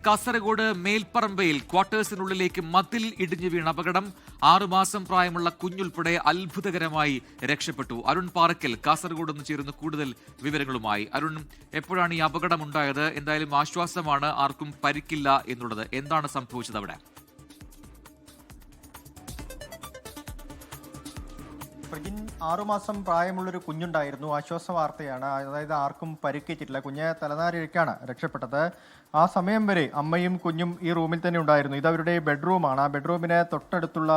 കാസർഗോഡ് മേൽപ്പറമ്പയിൽ ക്വാർട്ടേഴ്സിനുള്ളിലേക്ക് മതിൽ ഇടിഞ്ഞു വീണ അപകടം. 6 മാസം പ്രായമുള്ള കുഞ്ഞുൾപ്പെടെ അത്ഭുതകരമായി രക്ഷപ്പെട്ടു. അരുൺ പാറക്കൽ കാസർഗോഡ് നിന്ന് ചേരുന്ന കൂടുതൽ വിവരങ്ങളുമായി. അരുൺ, എപ്പോഴാണ് ഈ അപകടം ഉണ്ടായത്? എന്തായാലും ആശ്വാസമാണ്, ആർക്കും പരിക്കില്ല എന്നുള്ളത്. എന്താണ് സംഭവിച്ചത് അവിടെ? പ്രജിൻ, 6 മാസം പ്രായമുള്ളൊരു കുഞ്ഞുണ്ടായിരുന്നു. ആശ്വാസ വാർത്തയാണ്. അതായത് ആർക്കും പരിക്കേറ്റിട്ടില്ല. കുഞ്ഞ് തലനാരിഴയ്ക്കാണ് രക്ഷപ്പെട്ടത്. ആ സമയം വരെ അമ്മയും കുഞ്ഞും ഈ റൂമിൽ തന്നെ ഉണ്ടായിരുന്നു. ഇത് അവരുടെ ബെഡ്റൂമാണ്. ആ ബെഡ്റൂമിന് തൊട്ടടുത്തുള്ള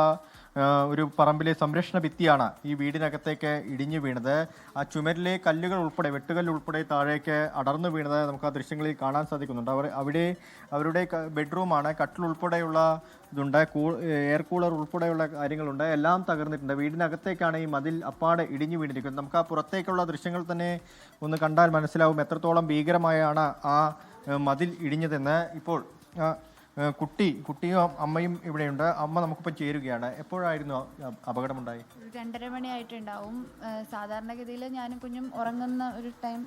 ഒരു പറമ്പിലെ സംരക്ഷണ ഭിത്തിയാണ് ഈ വീടിനകത്തേക്ക് ഇടിഞ്ഞു വീണത്. ആ ചുമരിലെ കല്ലുകൾ ഉൾപ്പെടെ, വെട്ടുകല്ല് ഉൾപ്പെടെ താഴേക്ക് അടർന്നു വീണത് നമുക്ക് ആ ദൃശ്യങ്ങളിൽ കാണാൻ സാധിക്കുന്നുണ്ട്. അവിടെ അവരുടെ ബെഡ്റൂമാണ്. കട്ടിൽ ഉൾപ്പെടെയുള്ള ഇതുണ്ട്, എയർ കൂളർ ഉൾപ്പെടെയുള്ള കാര്യങ്ങളുണ്ട്. എല്ലാം തകർന്നിട്ടുണ്ട്. വീടിനകത്തേക്കാണ് ഈ മതിൽ അപ്പാടെ ഇടിഞ്ഞു വീണിരിക്കുന്നത്. നമുക്ക് ആ പുറത്തേക്കുള്ള ദൃശ്യങ്ങൾ തന്നെ ഒന്ന് കണ്ടാൽ മനസ്സിലാവും എത്രത്തോളം ഭീകരമായാണ് ആ മതിൽ ഇടിഞ്ഞതെന്ന്. ഇപ്പോൾ കുട്ടിയും അമ്മയും ഇവിടെയുണ്ട്. അമ്മ നമുക്കിപ്പോൾ ചേരുകയാണ്. എപ്പോഴായിരുന്നു അപകടമുണ്ടായി? 2:30 മണിയായിട്ടുണ്ടാവും. സാധാരണഗതിയിൽ ഞാനും കുഞ്ഞും ഉറങ്ങുന്ന ഒരു ടൈം,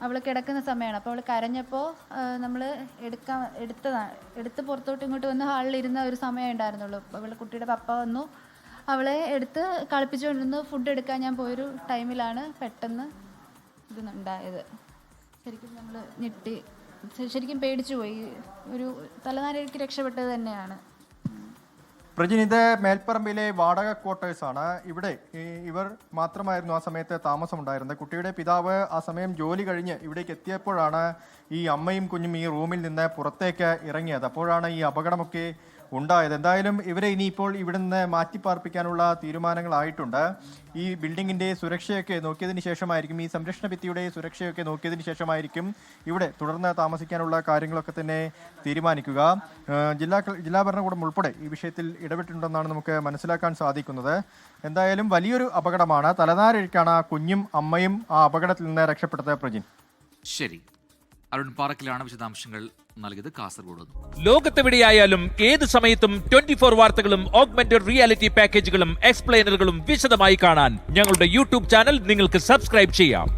അവൾ കിടക്കുന്ന സമയമാണ്. അപ്പോൾ അവൾ കരഞ്ഞപ്പോൾ നമ്മൾ എടുത്ത് പുറത്തോട്ട് ഇങ്ങോട്ട് വന്ന് ഹാളിൽ ഇരുന്ന ഒരു സമയം ഉണ്ടായിരുന്നുള്ളൂ. അവൾ കുട്ടിയുടെ പപ്പ വന്നു, അവളെ എടുത്ത് കളിപ്പിച്ചുകൊണ്ടിരുന്ന് ഫുഡ് എടുക്കാൻ ഞാൻ പോയൊരു ടൈമിലാണ് പെട്ടെന്ന് ഇത് ഉണ്ടായത്. ശരിക്കും നമ്മൾ ഞെട്ടി, ശരിക്കും പേടിച്ചു പോയി. ഒരു തലനാരിഴയ്ക്ക് രക്ഷപ്പെട്ടത് തന്നെയാണ്. പ്രജിൻ, ഇത് മേൽപ്പറമ്പിലെ വാടക ക്വാർട്ടേഴ്സാണ്. ഇവിടെ ഇവർ മാത്രമായിരുന്നു ആ സമയത്ത് താമസമുണ്ടായിരുന്നത്. കുട്ടിയുടെ പിതാവ് ആ സമയം ജോലി കഴിഞ്ഞ് ഇവിടേക്ക് എത്തിയപ്പോഴാണ് ഈ അമ്മയും കുഞ്ഞും ഈ റൂമിൽ നിന്ന് പുറത്തേക്ക് ഇറങ്ങിയത്. അപ്പോഴാണ് ഈ അപകടമൊക്കെ ഉണ്ടായത്. എന്തായാലും ഇവരെ ഇനിയിപ്പോൾ ഇവിടെ നിന്ന് മാറ്റിപ്പാർപ്പിക്കാനുള്ള തീരുമാനങ്ങളായിട്ടുണ്ട്. ഈ ബിൽഡിങ്ങിൻ്റെ സുരക്ഷയൊക്കെ നോക്കിയതിന് ശേഷമായിരിക്കും, ഈ സംരക്ഷണ ഭിത്തിയുടെ സുരക്ഷയൊക്കെ നോക്കിയതിന് ശേഷമായിരിക്കും ഇവിടെ തുടർന്ന് താമസിക്കാനുള്ള കാര്യങ്ങളൊക്കെ തന്നെ തീരുമാനിക്കുക. ജില്ലാ ഭരണകൂടം ഉൾപ്പെടെ ഈ വിഷയത്തിൽ ഇടപെട്ടിട്ടുണ്ടെന്നാണ് നമുക്ക് മനസ്സിലാക്കാൻ സാധിക്കുന്നത്. എന്തായാലും വലിയൊരു അപകടമാണ്. തലനാരിഴയ്ക്കാണ് കുഞ്ഞും അമ്മയും ആ അപകടത്തിൽ നിന്ന് രക്ഷപ്പെട്ടത്. പ്രജിൻ, ശരി. അരുൺ പാറക്കലാണ് വിശദാംശങ്ങൾ നൽകിയത് കാസർഗോഡ്. ലോകത്തെവിടെയായാലും ഏത് സമയത്തും 24 വാർത്തകളും ഓഗ്മെന്റഡ് റിയാലിറ്റി പാക്കേജുകളും എക്സ്പ്ലെയിനറുകളും വിശദമായി കാണാൻ ഞങ്ങളുടെ യൂട്യൂബ് ചാനൽ നിങ്ങൾക്ക് സബ്സ്ക്രൈബ് ചെയ്യാം.